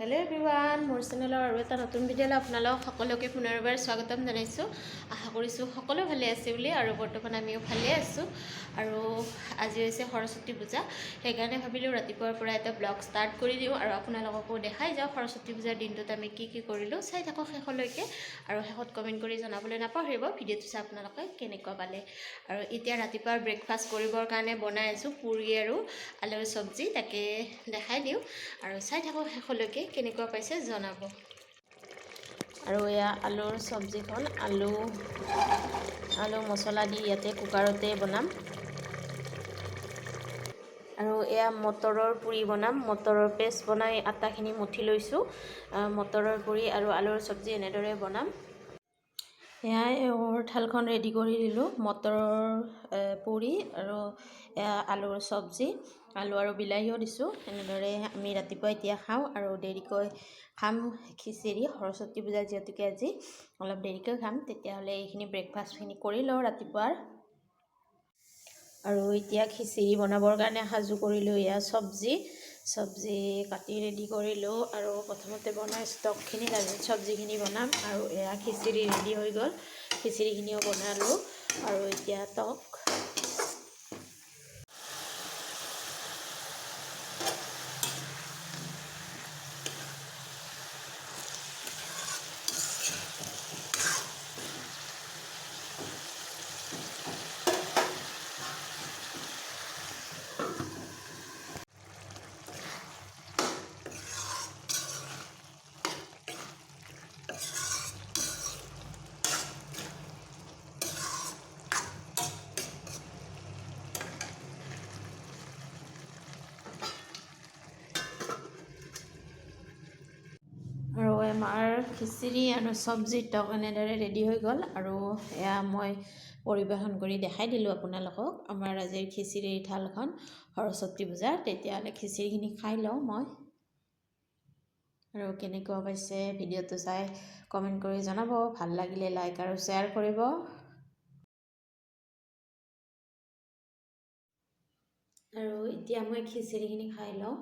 Hello everyone मोर चेनेলৰ আৰু এটা নতুন ভিডিঅ'লৈ আপোনালোক সকলোকে পুনৰবাৰ স্বাগতম জনাইছো। আশা কৰিছো সকলো ভালে আছে বুলি আৰু বৰ্তমান আমিও ভালে আছো। আৰু আজি হৈছে সৰস্বতী পূজা, সেইকাৰণে ভাবিলো ৰাতিপুৱাৰ পৰা এটা ব্লগ ষ্টাৰ্ট কৰি দিও আৰু আপোনালোককো দেখাই যাও সৰস্বতী পূজাৰ দিনটোত আমি কি কৰিলো। চাই থাকক শেষলৈকে আৰু শেষত কমেন্ট কৰি জনাবলৈ নাপাহৰিব ভিডিঅ'টো চাই আপোনালোকে কেনেকুৱা পালে। আৰু এতিয়া ৰাতিপুৱাৰ ব্ৰেকফাষ্ট কৰিবৰ কাৰণে বনাই আছো পুৰি আৰু আলুৰ চব্জি, তাকে দেখাই দিও আৰু চাই থাকক শেষলৈকে কেনেকুৱা পাইছে জনাব। আৰু এয়া আলুৰ চব্জিখন আলু মছলা দি ইয়াতে কুকাৰতে বনাম। আৰু এয়া মটৰৰ পুৰি বনাম। মটৰৰ পেষ্ট বনাই আটাখিনি মুঠি লৈছো। মটৰৰ পুৰি আৰু আলুৰ চব্জি এনেদৰে বনাম। এয়াই থালখন ৰেডি কৰি দিলো। মটৰৰ পুৰি আৰু আলুৰ চব্জি, আলু আৰু বিলাহীও দিছো। এনেদৰে আমি ৰাতিপুৱা এতিয়া খাওঁ আৰু দেৰিকৈ খাম খিচিৰি। সৰস্বতী পূজা যিহেতুকে আজি অলপ দেৰিকৈ খাম, তেতিয়াহ'লে এইখিনি ব্ৰেকফাষ্টখিনি কৰি লওঁ ৰাতিপুৱাৰ। আৰু এতিয়া খিচিৰি বনাবৰ কাৰণে সাজু কৰিলোঁ। এয়া চব্জি কাটি ৰেডি কৰিলোঁ আৰু প্ৰথমতে বনাই ষ্টকখিনি, তাৰপিছত চব্জিখিনি বনাম। আৰু এয়া খিচিৰি ৰেডি হৈ গ'ল, খিচিৰিখিনিও বনালোঁ। আৰু এতিয়া টক আৰু আমাৰ খিচিৰি আৰু চব্জি টক এনেদৰে ৰেডি হৈ গ'ল। আৰু এয়া মই পৰিৱেশন কৰি দেখাই দিলোঁ আপোনালোকক আমাৰ আজিৰ খিচিৰিৰ থালখন সৰস্বতী পূজাৰ। তেতিয়াহ'লে খিচিৰিখিনি খাই লওঁ মই। আৰু কেনেকুৱা পাইছে ভিডিঅ'টো চাই কমেণ্ট কৰি জনাব। ভাল লাগিলে লাইক আৰু শ্বেয়াৰ কৰিব। আৰু এতিয়া মই খিচিৰিখিনি খাই লওঁ।